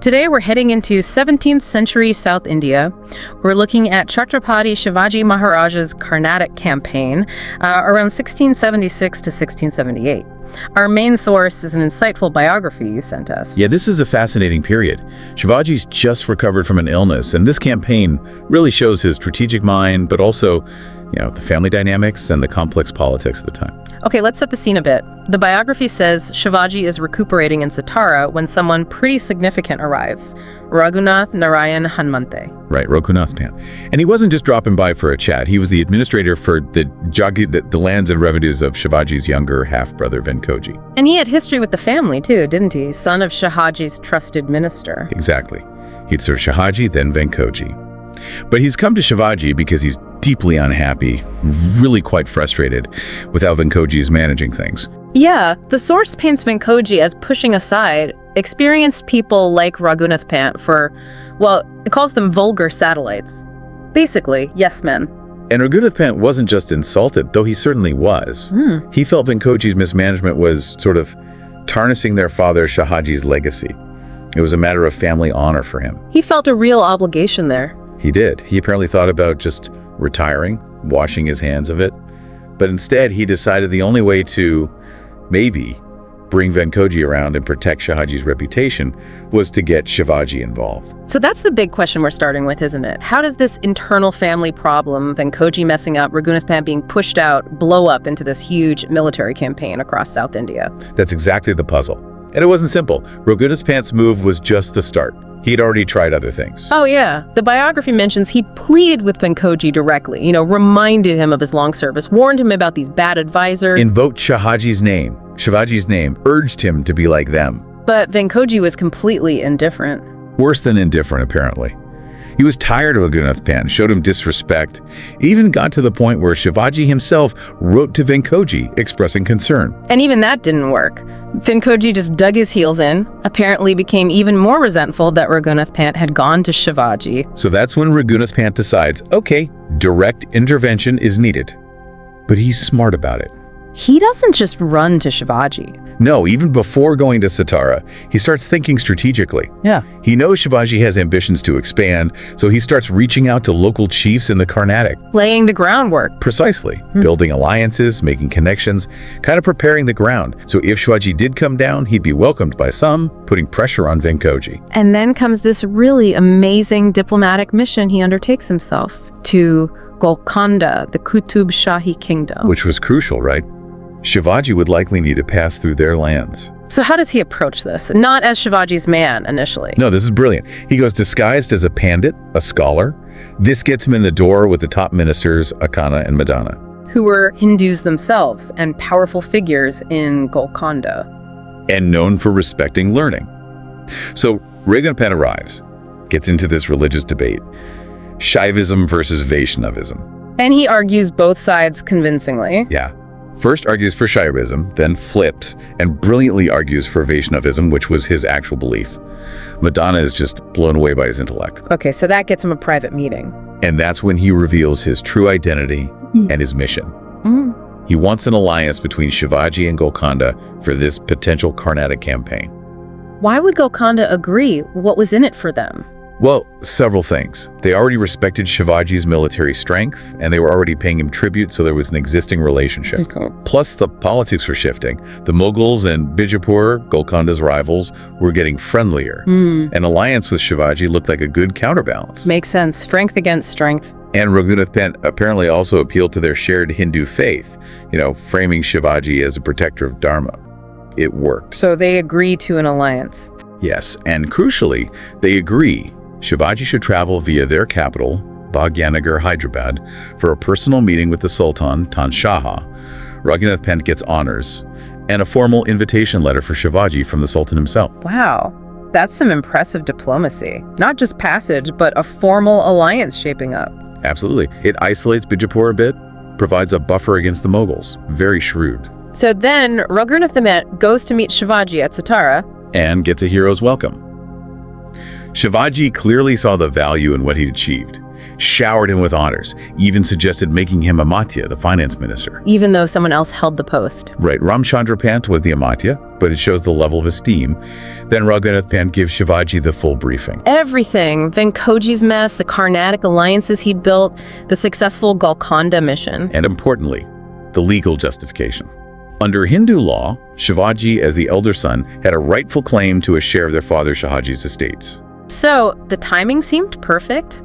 Today we're heading into 17th century South India. We're looking at Chhatrapati Shivaji Maharaj's Karnatic campaign around 1676 to 1678. Our main source is an insightful biography you sent us. Yeah, this is a fascinating period. Shivaji's just recovered from an illness, and this campaign really shows his strategic mind, but also, the family dynamics and the complex politics of the time. Okay, let's set the scene a bit. The biography says Shivaji is recuperating in Satara when someone pretty significant arrives, Raghunath Narayen Hanmante. Right, Raghunath Narayen. And he wasn't just dropping by for a chat. He was the administrator for the lands and revenues of Shivaji's younger half-brother Venkoji. And he had history with the family too, didn't he? Son of Shahaji's trusted minister. Exactly. He'd served Shahaji, then Venkoji. But he's come to Shivaji because he's deeply unhappy, really quite frustrated with how Venkoji is managing things. Yeah, the source paints Venkoji as pushing aside experienced people like Raghunath Pant it calls them vulgar satellites. Basically, yes men. And Raghunath Pant wasn't just insulted, though he certainly was. He felt Venkoji's mismanagement was sort of tarnishing their father Shahaji's legacy. It was a matter of family honor for him. He felt a real obligation there. He did. He apparently thought about just retiring, washing his hands of it. But instead, he decided the only way to maybe bring Venkoji around and protect Shahaji's reputation was to get Shivaji involved. So that's the big question we're starting with, isn't it? How does this internal family problem, Venkoji messing up, Raghunath Pant being pushed out, blow up into this huge military campaign across South India? That's exactly the puzzle. And it wasn't simple. Raghunath Pant's move was just the start. He'd already tried other things. Oh yeah. The biography mentions he pleaded with Venkoji directly, reminded him of his long service, warned him about these bad advisors. Invoked Shivaji's name, urged him to be like them. But Venkoji was completely indifferent. Worse than indifferent, apparently. He was tired of Raghunath Pant, showed him disrespect, even got to the point where Shivaji himself wrote to Venkoji expressing concern. And even that didn't work. Venkoji just dug his heels in, apparently became even more resentful that Raghunath Pant had gone to Shivaji. So that's when Raghunath Pant decides, okay, direct intervention is needed. But he's smart about it. He doesn't just run to Shivaji. No, even before going to Satara, he starts thinking strategically. Yeah. He knows Shivaji has ambitions to expand, so he starts reaching out to local chiefs in the Karnatic. Laying the groundwork. Precisely. Building alliances, making connections, kind of preparing the ground. So if Shivaji did come down, he'd be welcomed by some, putting pressure on Venkoji. And then comes this really amazing diplomatic mission he undertakes himself to Golconda, the Qutub Shahi kingdom. Which was crucial, right? Shivaji would likely need to pass through their lands. So how does he approach this? Not as Shivaji's man initially. No, this is brilliant. He goes disguised as a pandit, a scholar. This gets him in the door with the top ministers, Akana and Madana, who were Hindus themselves and powerful figures in Golconda. And known for respecting learning. So Raghunath Pant arrives, gets into this religious debate. Shaivism versus Vaishnavism. And he argues both sides convincingly. Yeah. First argues for Shaivism, then flips and brilliantly argues for Vaishnavism, which was his actual belief. Madana is just blown away by his intellect. Okay, so that gets him a private meeting. And that's when he reveals his true identity and his mission. He wants an alliance between Shivaji and Golconda for this potential Karnatic campaign. Why would Golconda agree? What was in it for them? Well, several things. They already respected Shivaji's military strength, and they were already paying him tribute, so there was an existing relationship. Okay. Plus, the politics were shifting. The Mughals and Bijapur, Golconda's rivals, were getting friendlier. An alliance with Shivaji looked like a good counterbalance. Makes sense. Strength against strength. And Raghunath Pant apparently also appealed to their shared Hindu faith, framing Shivaji as a protector of Dharma. It worked. So they agree to an alliance. Yes, and crucially, they agree Shivaji should travel via their capital, Bhagyanagar, Hyderabad, for a personal meeting with the Sultan, Tanshaha. Raghunath Pant gets honors and a formal invitation letter for Shivaji from the Sultan himself. Wow, that's some impressive diplomacy. Not just passage, but a formal alliance shaping up. Absolutely. It isolates Bijapur a bit, provides a buffer against the Mughals. Very shrewd. So then Raghunath Pant goes to meet Shivaji at Satara. And gets a hero's welcome. Shivaji clearly saw the value in what he'd achieved. showered him with honors, even suggested making him Amatya, the finance minister. Even though someone else held the post. Right, Ramchandra Pant was the Amatya, but it shows the level of esteem. Then Raghunath Pant gives Shivaji the full briefing. Everything. Venkoji's mess, the Karnatic alliances he'd built, the successful Golconda mission. And importantly, the legal justification. Under Hindu law, Shivaji, as the elder son, had a rightful claim to a share of their father Shahaji's estates. So, the timing seemed perfect.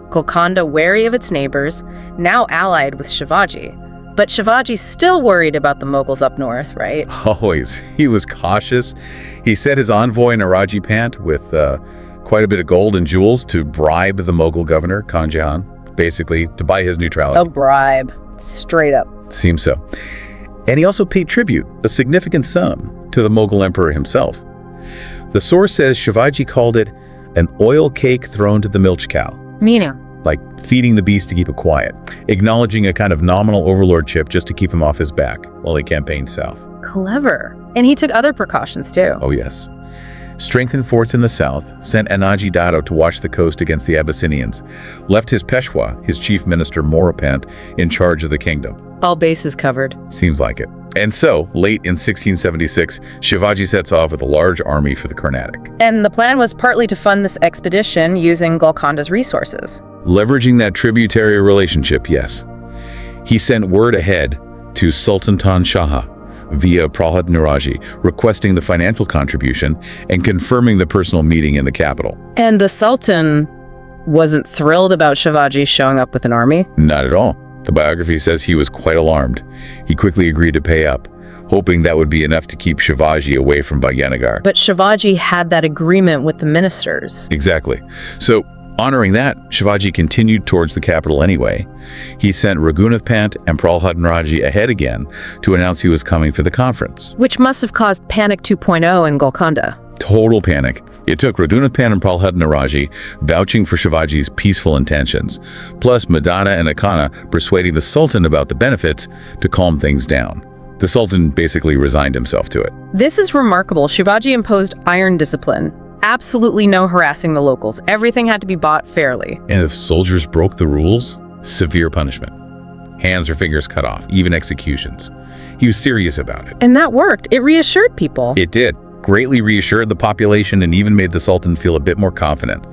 Golconda wary of its neighbors, now allied with Shivaji. But Shivaji's still worried about the Mughals up north, right? Always. He was cautious. He sent his envoy Naraji Pant with quite a bit of gold and jewels to bribe the Mughal governor, Khan Jahan, basically to buy his neutrality. A bribe. Straight up. Seems so. And he also paid tribute, a significant sum, to the Mughal emperor himself. The source says Shivaji called it an oil cake thrown to the milch cow. Meaning? Like feeding the beast to keep it quiet, acknowledging a kind of nominal overlordship just to keep him off his back while he campaigned south. Clever. And he took other precautions too. Oh yes. Strengthened forts in the south, sent Anaji Dado to watch the coast against the Abyssinians, left his Peshwa, his chief minister Morapant, in charge of the kingdom. All bases covered. Seems like it. And so, late in 1676, Shivaji sets off with a large army for the Karnatic. And the plan was partly to fund this expedition using Golconda's resources. Leveraging that tributary relationship, yes. He sent word ahead to Sultan Shaha via Prahlad Naraji, requesting the financial contribution and confirming the personal meeting in the capital. And the Sultan wasn't thrilled about Shivaji showing up with an army? Not at all. The biography says he was quite alarmed. He quickly agreed to pay up, hoping that would be enough to keep Shivaji away from Bhagyanagar. But Shivaji had that agreement with the ministers. Exactly. So, honoring that, Shivaji continued towards the capital anyway. He sent Raghunath Pant and Prahlad Naraji ahead again to announce he was coming for the conference. Which must have caused Panic 2.0 in Golconda. Total panic. It took Raghunath Pant and Prahlad Naraji vouching for Shivaji's peaceful intentions, plus Madana and Akana persuading the Sultan about the benefits to calm things down. The Sultan basically resigned himself to it. This is remarkable. Shivaji imposed iron discipline. Absolutely no harassing the locals. Everything had to be bought fairly. And if soldiers broke the rules, severe punishment. Hands or fingers cut off, even executions. He was serious about it. And that worked. It reassured people. It did. Greatly reassured the population and even made the Sultan feel a bit more confident.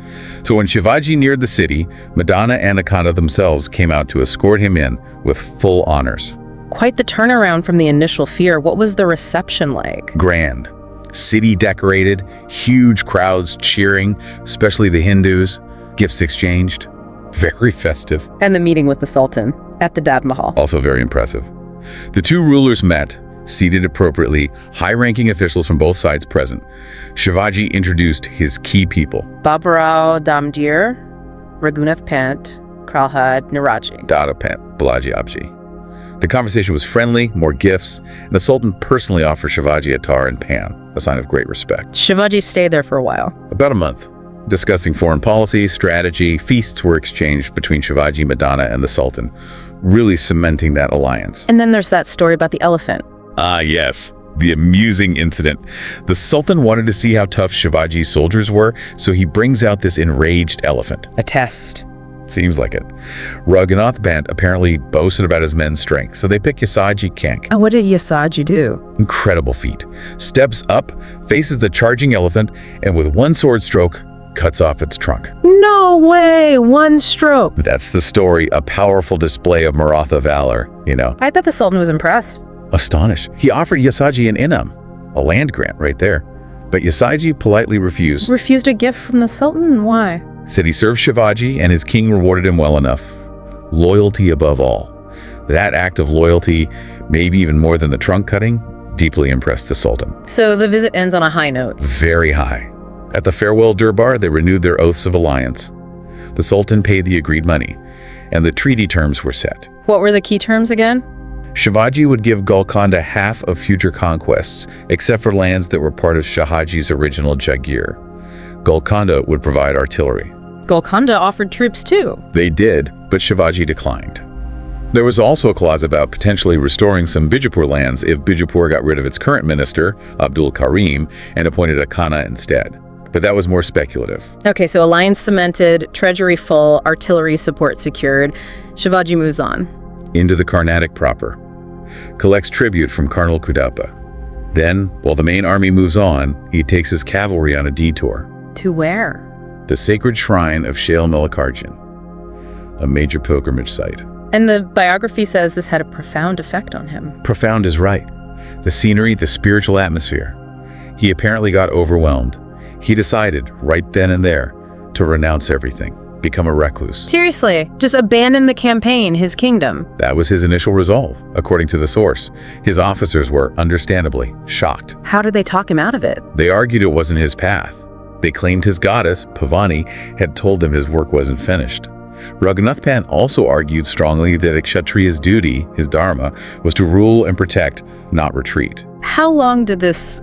So when Shivaji neared the city, Madana and Akana themselves came out to escort him in with full honors. Quite the turnaround from the initial fear. What was the reception like? Grand. City decorated, huge crowds cheering, especially the Hindus, gifts exchanged. Very festive. And the meeting with the Sultan at the Dad Mahal. Also very impressive. The two rulers met, seated appropriately, high-ranking officials from both sides present. Shivaji introduced his key people. Baburao Damdir, Raghunath Pant, Prahlad Naraji. Dada Pant, Balaji Abji. The conversation was friendly, more gifts, and the Sultan personally offered Shivaji a tar and pan, a sign of great respect. Shivaji stayed there for a while. About a month. Discussing foreign policy, strategy, feasts were exchanged between Shivaji, Madana, and the Sultan, really cementing that alliance. And then there's that story about the elephant. Ah, yes. The amusing incident. The Sultan wanted to see how tough Shivaji's soldiers were, so he brings out this enraged elephant. A test. Seems like it. Raghunath Pant apparently boasted about his men's strength, so they pick Yasaji Kank. And what did Yasaji do? Incredible feat. Steps up, faces the charging elephant, and with one sword stroke, cuts off its trunk. No way! One stroke. That's the story, a powerful display of Maratha valor, you know. I bet the Sultan was impressed. Astonished. He offered Yasaji an inam, a land grant right there. But Yasaji politely refused. Refused a gift from the Sultan? Why? Said he served Shivaji and his king rewarded him well enough. Loyalty above all. That act of loyalty, maybe even more than the trunk cutting, deeply impressed the Sultan. So the visit ends on a high note. Very high. At the farewell Durbar, they renewed their oaths of alliance. The Sultan paid the agreed money, and the treaty terms were set. What were the key terms again? Shivaji would give Golconda half of future conquests, except for lands that were part of Shahaji's original Jagier. Golconda would provide artillery. Golconda offered troops too. They did, but Shivaji declined. There was also a clause about potentially restoring some Bijapur lands if Bijapur got rid of its current minister, Abdul Karim, and appointed a Khana instead. but that was more speculative. Okay, so alliance cemented, treasury full, artillery support secured. Shivaji moves on. Into the Karnatic proper. Collects tribute from Colonel Kudappa. Then, while the main army moves on, he takes his cavalry on a detour. To where? The sacred shrine of Shail Mallikarjun, a major pilgrimage site. And the biography says this had a profound effect on him. Profound is right. The scenery, the spiritual atmosphere. He apparently got overwhelmed. He decided, right then and there, to renounce everything, become a recluse. Seriously, just abandon the campaign, his kingdom. That was his initial resolve, according to the source. His officers were, understandably, shocked. How did they talk him out of it? They argued it wasn't his path. They claimed his goddess, Pavani, had told them his work wasn't finished. Raghunath Narayen also argued strongly that a Kshatriya's duty, his dharma, was to rule and protect, not retreat. How long did this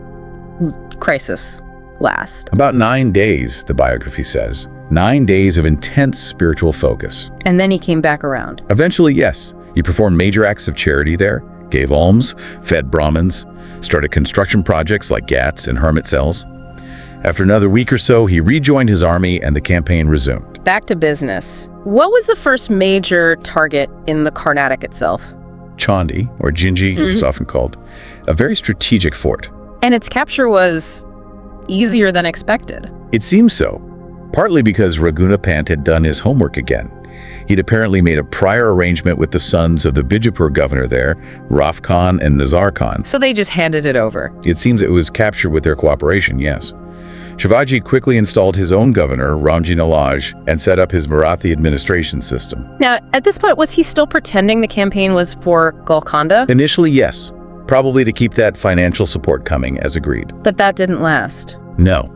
crisis last? About 9 days, the biography says. 9 days of intense spiritual focus. And then he came back around. Eventually, yes. He performed major acts of charity there, gave alms, fed Brahmins, started construction projects like ghats and hermit cells. After another week or so, he rejoined his army and the campaign resumed. Back to business. What was the first major target in the Karnatic itself? Chandi, or Jinji, as it's often called, a very strategic fort. And its capture was easier than expected. It seems so, partly because Raghunath Narayen had done his homework again. He'd apparently made a prior arrangement with the sons of the Bijapur governor there, Raf Khan and Nazar Khan. So they just handed it over. It seems it was captured with their cooperation, yes. Shivaji quickly installed his own governor, Ramji Nalaj, and set up his Marathi administration system. Now, at this point, was he still pretending the campaign was for Golconda? Initially, yes. Probably to keep that financial support coming, as agreed. But that didn't last. No.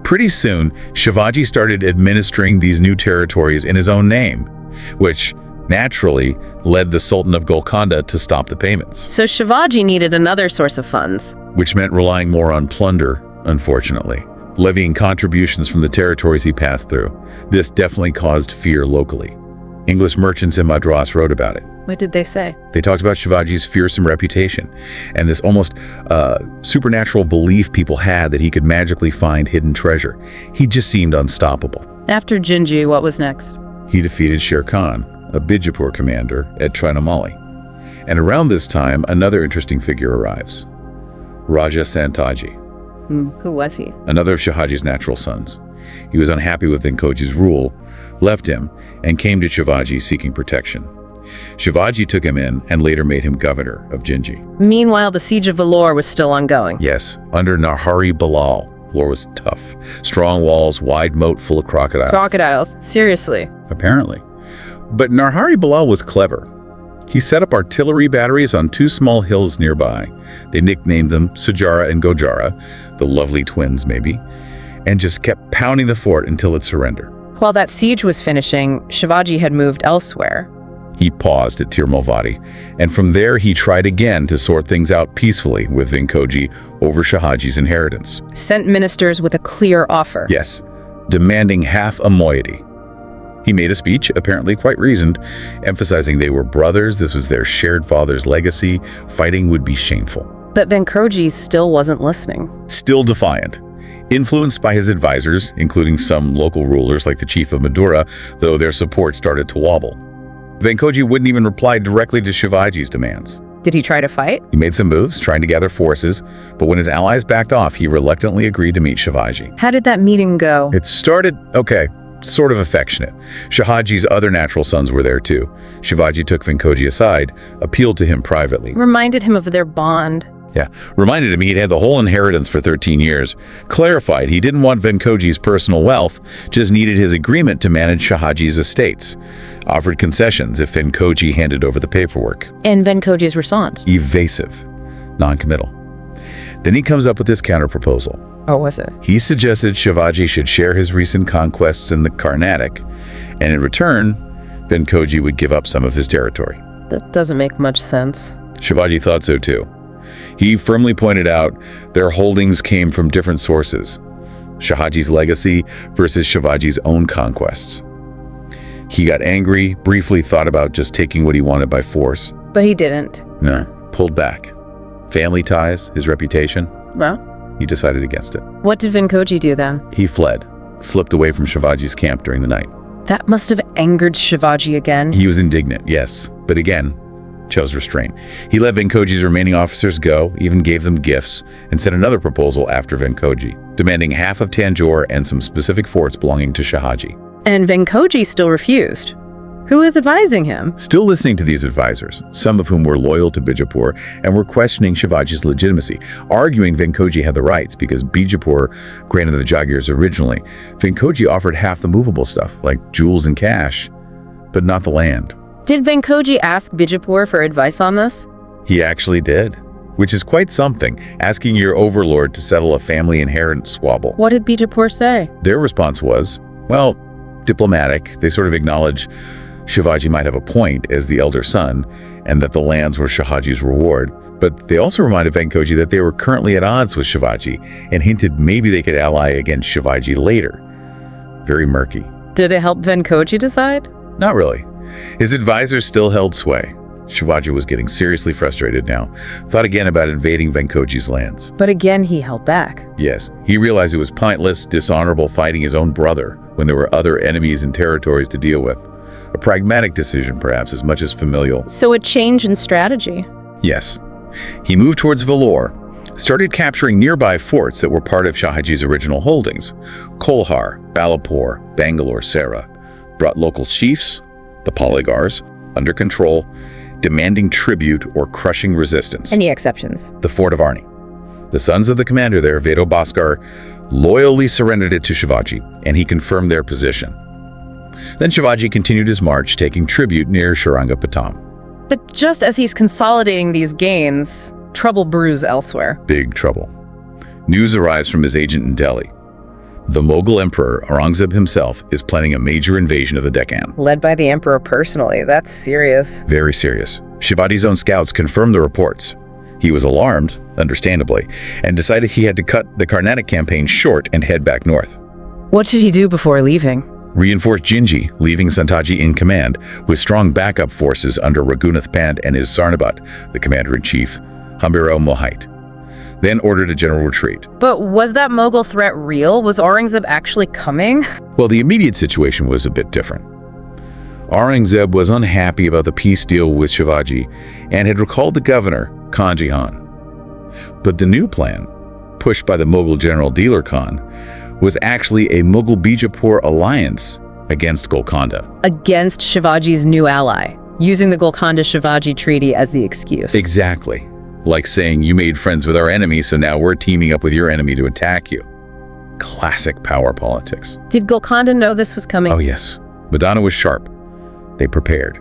Pretty soon, Shivaji started administering these new territories in his own name, which naturally led the Sultan of Golconda to stop the payments. So Shivaji needed another source of funds. Which meant relying more on plunder, unfortunately. Levying contributions from the territories he passed through. This definitely caused fear locally. English merchants in Madras wrote about it. What did they say? They talked about Shivaji's fearsome reputation and this almost supernatural belief people had that he could magically find hidden treasure. He just seemed unstoppable. After Jinji, what was next? He defeated Sher Khan, a Bijapur commander, at Trinamali. And around this time, another interesting figure arrives. Raja Santaji. Who was he? Another of Shahaji's natural sons. He was unhappy with Venkoji's rule, left him, and came to Shivaji seeking protection. Shivaji took him in and later made him governor of Jinji. Meanwhile, the siege of Vellore was still ongoing. Yes, under Narhari Bilal. Vellore was tough. Strong walls, wide moat full of crocodiles. Crocodiles? Seriously? Apparently. But Narhari Bilal was clever. He set up artillery batteries on 2 small hills nearby. They nicknamed them Sujara and Gojara, the lovely twins maybe, and just kept pounding the fort until it surrendered. While that siege was finishing, Shivaji had moved elsewhere. He paused at Tirmalvadi, and from there he tried again to sort things out peacefully with Venkoji over Shahaji's inheritance. Sent ministers with a clear offer. Yes, demanding half a moiety. He made a speech, apparently quite reasoned, emphasizing they were brothers, this was their shared father's legacy, fighting would be shameful. But Venkoji still wasn't listening. Still defiant. Influenced by his advisors, including some local rulers like the chief of Madura, though their support started to wobble. Venkoji wouldn't even reply directly to Shivaji's demands. Did he try to fight? He made some moves, trying to gather forces, but when his allies backed off, he reluctantly agreed to meet Shivaji. How did that meeting go? It started, sort of affectionate. Shahaji's other natural sons were there too. Shivaji took Venkoji aside, appealed to him privately. Reminded him of their bond. Yeah, reminded him he'd had the whole inheritance for 13 years. Clarified he didn't want Venkoji's personal wealth, just needed his agreement to manage Shahaji's estates. Offered concessions if Venkoji handed over the paperwork. And Venkoji's response? Evasive. Non-committal. Then he comes up with this counter-proposal. Oh, was it? He suggested Shivaji should share his recent conquests in the Karnatic, and in return, Venkoji would give up some of his territory. That doesn't make much sense. Shivaji thought so too. He firmly pointed out their holdings came from different sources. Shahaji's legacy versus Shivaji's own conquests. He got angry, briefly thought about just taking what he wanted by force. But he didn't. No, pulled back. Family ties, his reputation. Well? he decided against it. What did Venkoji do then? He fled, slipped away from Shivaji's camp during the night. That must have angered Shivaji again. He was indignant, yes, but again, chose restraint. He let Venkoji's remaining officers go, even gave them gifts, and sent another proposal after Venkoji, demanding half of Tanjore and some specific forts belonging to Shahaji. And Venkoji still refused. Who is advising him? Still listening to these advisors, some of whom were loyal to Bijapur and were questioning Shivaji's legitimacy, arguing Venkoji had the rights because Bijapur granted the Jagirs originally. Venkoji offered half the movable stuff, like jewels and cash, but not the land. Did Venkoji ask Bijapur for advice on this? He actually did, which is quite something, asking your overlord to settle a family inheritance squabble. What did Bijapur say? Their response was, well, diplomatic. They sort of acknowledge Shivaji might have a point as the elder son, and that the lands were Shahaji's reward. But they also reminded Venkoji that they were currently at odds with Shivaji, and hinted maybe they could ally against Shivaji later. Very murky. Did it help Venkoji decide? Not really. His advisors still held sway. Shivaji was getting seriously frustrated now, thought again about invading Venkoji's lands. But again, he held back. Yes, he realized it was pointless, dishonorable fighting his own brother when there were other enemies and territories to deal with. A pragmatic decision, perhaps, as much as familial. So a change in strategy. Yes. He moved towards Vellore, started capturing nearby forts that were part of Shahaji's original holdings. Kolhar, Balapur, Bangalore, Sera. Brought local chiefs, the polygars, under control, demanding tribute or crushing resistance. Any exceptions? The fort of Arni. The sons of the commander there, Vedo Bhaskar, loyally surrendered it to Shivaji, and he confirmed their position. Then Shivaji continued his march, taking tribute near Srirangapattam. But just as he's consolidating these gains, trouble brews elsewhere. Big trouble. News arrives from his agent in Delhi. The Mughal emperor, Aurangzeb himself, is planning a major invasion of the Deccan. Led by the emperor personally. That's serious. Very serious. Shivaji's own scouts confirmed the reports. He was alarmed, understandably, and decided he had to cut the Karnatic campaign short and head back north. What did he do before leaving? Reinforced Jinji, leaving Santaji in command, with strong backup forces under Raghunath Pant and his Sarnabat, the commander-in-chief, Hambirao Mohite. Then ordered a general retreat. But was that Mughal threat real? Was Aurangzeb actually coming? Well, the immediate situation was a bit different. Aurangzeb was unhappy about the peace deal with Shivaji and had recalled the governor, Khan Jihan. But the new plan, pushed by the Mughal general Diler Khan, was actually a Mughal-Bijapur alliance against Golconda. Against Shivaji's new ally, using the Golconda-Shivaji treaty as the excuse. Exactly. Like saying, you made friends with our enemy, so now we're teaming up with your enemy to attack you. Classic power politics. Did Golconda know this was coming? Oh yes. Madana was sharp. They prepared.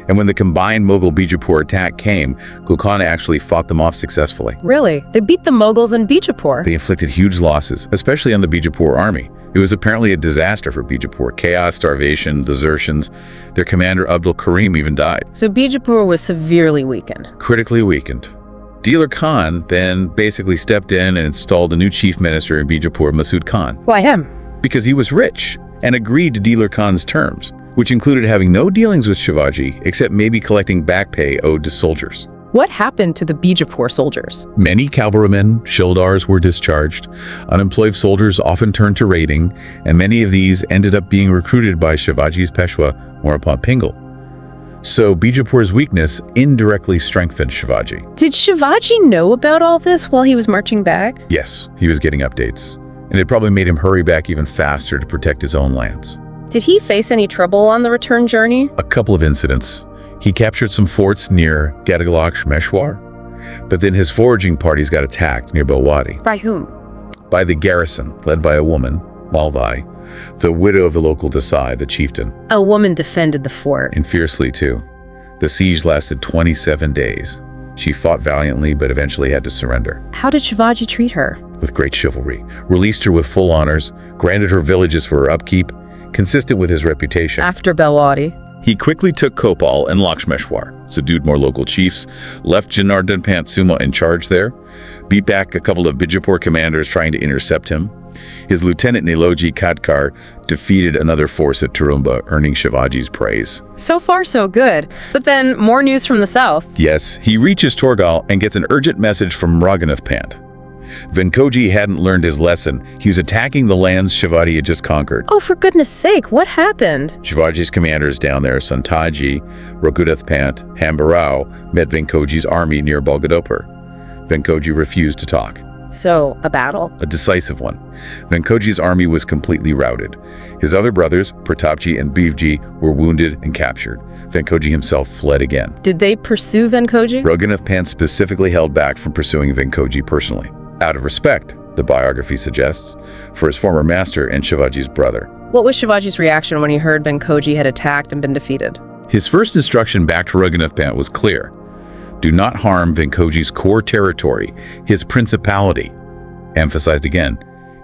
And when the combined Mughal-Bijapur attack came, Golconda actually fought them off successfully. Really? They beat the Mughals in Bijapur? They inflicted huge losses, especially on the Bijapur army. It was apparently a disaster for Bijapur. Chaos, starvation, desertions. Their commander, Abdul Karim, even died. So Bijapur was severely weakened. Critically weakened. Diler Khan then basically stepped in and installed a new chief minister in Bijapur, Masood Khan. Why him? Because he was rich and agreed to Diler Khan's terms, which included having no dealings with Shivaji except maybe collecting back pay owed to soldiers. What happened to the Bijapur soldiers? Many cavalrymen, Shildars, were discharged. Unemployed soldiers often turned to raiding, and many of these ended up being recruited by Shivaji's Peshwa, Morappa Pingal. So Bijapur's weakness indirectly strengthened Shivaji. Did Shivaji know about all this while he was marching back? Yes, he was getting updates, and it probably made him hurry back even faster to protect his own lands. Did he face any trouble on the return journey? A couple of incidents. He captured some forts near Gadagalaksh-Meshwar, but then his foraging parties got attacked near Belwadi. By whom? By the garrison, led by a woman, Malvai, the widow of the local Desai, the chieftain. A woman defended the fort. And fiercely, too. The siege lasted 27 days. She fought valiantly, but eventually had to surrender. How did Shivaji treat her? With great chivalry. Released her with full honors, granted her villages for her upkeep, consistent with his reputation. After Belwadi? He quickly took Kopal and Lakshmeshwar, subdued more local chiefs, left Janardhan Pant Suma in charge there, beat back a couple of Bijapur commanders trying to intercept him. His lieutenant Niloji Katkar defeated another force at Turumba, earning Shivaji's praise. So far, so good. But then, more news from the south. Yes, he reaches Torgal and gets an urgent message from Raghunath Pant. Venkoji hadn't learned his lesson. He was attacking the lands Shivaji had just conquered. Oh, for goodness sake, what happened? Shivaji's commanders down there, Santaji, Raghunath Pant, Hambarao, met Venkoji's army near Balgadopur. Venkoji refused to talk. So, a battle? A decisive one. Venkoji's army was completely routed. His other brothers, Pratapji and Bivji, were wounded and captured. Venkoji himself fled again. Did they pursue Venkoji? Raghunath Pant specifically held back from pursuing Venkoji personally, out of respect, the biography suggests, for his former master and Shivaji's brother. What was Shivaji's reaction when he heard Venkoji had attacked and been defeated? His first instruction back to Raghunath Pant was clear. Do not harm Venkoji's core territory, his principality. Emphasized again,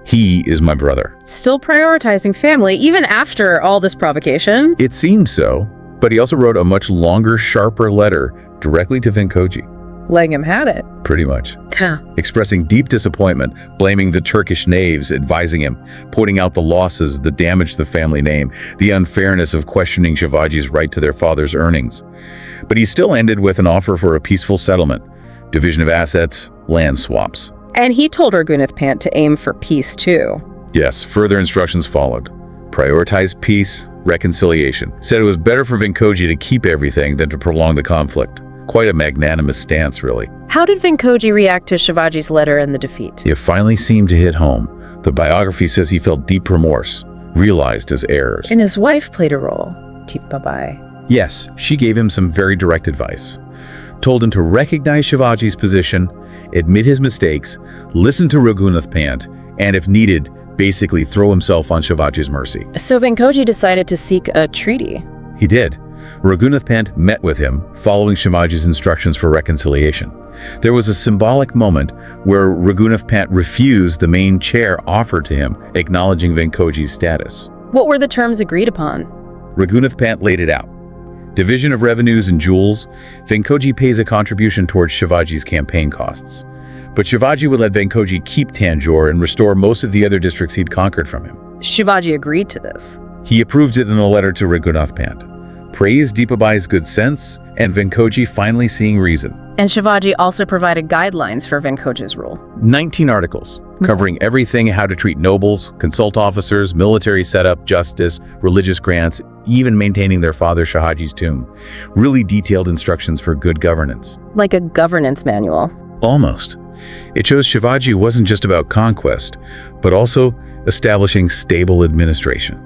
he is my brother. Still prioritizing family, even after all this provocation? It seemed so, but he also wrote a much longer, sharper letter directly to Venkoji. Letting him have it. Pretty much. Huh. Expressing deep disappointment, blaming the Turkish knaves, advising him, pointing out the losses, the damage to the family name, the unfairness of questioning Shivaji's right to their father's earnings. But he still ended with an offer for a peaceful settlement, division of assets, land swaps. And he told Raghunath Pant to aim for peace too. Yes, further instructions followed. Prioritize peace, reconciliation. Said it was better for Venkoji to keep everything than to prolong the conflict. Quite a magnanimous stance, really. How did Venkoji react to Shivaji's letter and the defeat? It finally seemed to hit home. The biography says he felt deep remorse, realized his errors. And his wife played a role. Bye-bye. Yes, she gave him some very direct advice. Told him to recognize Shivaji's position, admit his mistakes, listen to Raghunath Pant, and if needed, basically throw himself on Shivaji's mercy. So Venkoji decided to seek a treaty. He did. Raghunath Pant met with him, following Shivaji's instructions for reconciliation. There was a symbolic moment where Raghunath Pant refused the main chair offered to him, acknowledging Venkoji's status. What were the terms agreed upon? Raghunath Pant laid it out. Division of revenues and jewels. Venkoji pays a contribution towards Shivaji's campaign costs. But Shivaji would let Venkoji keep Tanjore and restore most of the other districts he'd conquered from him. Shivaji agreed to this. He approved it in a letter to Raghunath Pant. Praised Deepabai's good sense, and Venkoji finally seeing reason. And Shivaji also provided guidelines for Venkoji's rule. 19 articles, covering everything: how to treat nobles, consult officers, military setup, justice, religious grants, even maintaining their father Shahaji's tomb. Really detailed instructions for good governance. Like a governance manual. Almost. It shows Shivaji wasn't just about conquest, but also establishing stable administration.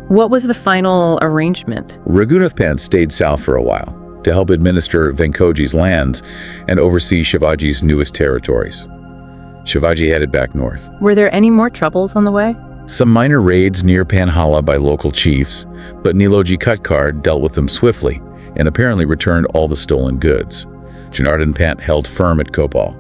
What was the final arrangement? Raghunath Pant stayed south for a while to help administer Venkoji's lands and oversee Shivaji's newest territories. Shivaji headed back north. Were there any more troubles on the way? Some minor raids near Panhala by local chiefs, but Niloji Katkar dealt with them swiftly and apparently returned all the stolen goods. Janardhan Pant held firm at Kopal.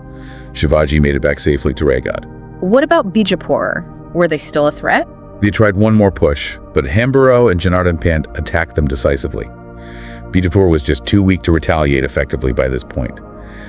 Shivaji made it back safely to Raigad. What about Bijapur? Were they still a threat? They tried one more push, but Hambarao and Janardhan Pant attacked them decisively. Bijapur was just too weak to retaliate effectively by this point.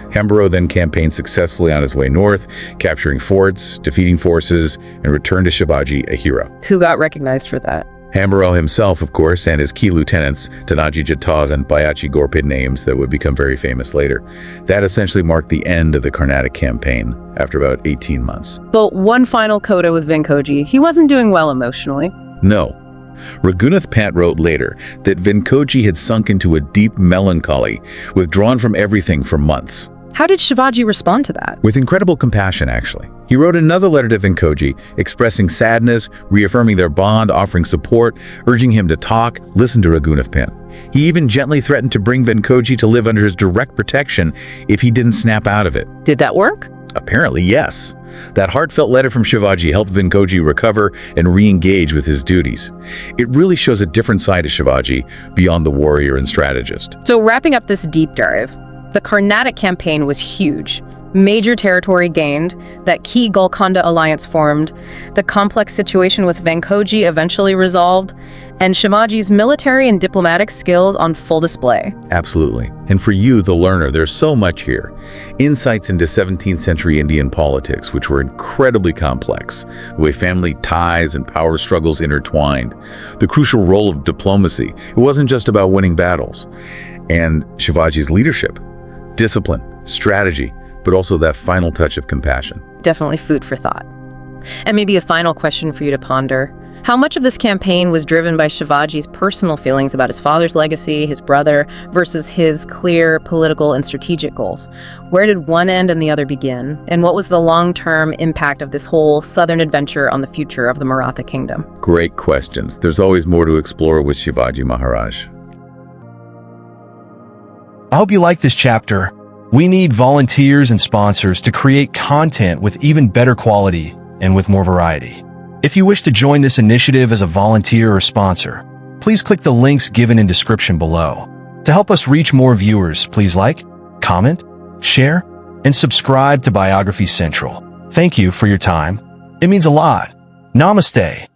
Hambarao then campaigned successfully on his way north, capturing forts, defeating forces, and returned to Shivaji a hero. Who got recognized for that? Hambarao himself, of course, and his key lieutenants, Tanaji Jataz and Bayachi Gorpid, names that would become very famous later. That essentially marked the end of the Karnatic campaign after about 18 months. But one final coda with Venkoji. He wasn't doing well emotionally. No. Raghunath Pant wrote later that Venkoji had sunk into a deep melancholy, withdrawn from everything for months. How did Shivaji respond to that? With incredible compassion, actually. He wrote another letter to Venkoji, expressing sadness, reaffirming their bond, offering support, urging him to talk, listen to Raghunath Pant. He even gently threatened to bring Venkoji to live under his direct protection if he didn't snap out of it. Did that work? Apparently, yes. That heartfelt letter from Shivaji helped Venkoji recover and re-engage with his duties. It really shows a different side of Shivaji beyond the warrior and strategist. So wrapping up this deep dive, the Karnatic campaign was huge. Major territory gained, that key Golconda alliance formed, the complex situation with Venkoji eventually resolved, and Shivaji's military and diplomatic skills on full display. Absolutely. And for you, the learner, there's so much here. Insights into 17th century Indian politics, which were incredibly complex, the way family ties and power struggles intertwined, the crucial role of diplomacy. It wasn't just about winning battles. And Shivaji's leadership, discipline, strategy, but also that final touch of compassion. definitely food for thought. And maybe a final question for you to ponder. How much of this campaign was driven by Shivaji's personal feelings about his father's legacy, his brother, versus his clear political and strategic goals? Where did one end and the other begin? And what was the long-term impact of this whole southern adventure on the future of the Maratha kingdom? Great questions. There's always more to explore with Shivaji Maharaj. I hope you like this chapter. We need volunteers and sponsors to create content with even better quality and with more variety. If you wish to join this initiative as a volunteer or sponsor, please click the links given in description below. To help us reach more viewers, please like, comment, share, and subscribe to Biography Central. Thank you for your time. It means a lot. Namaste.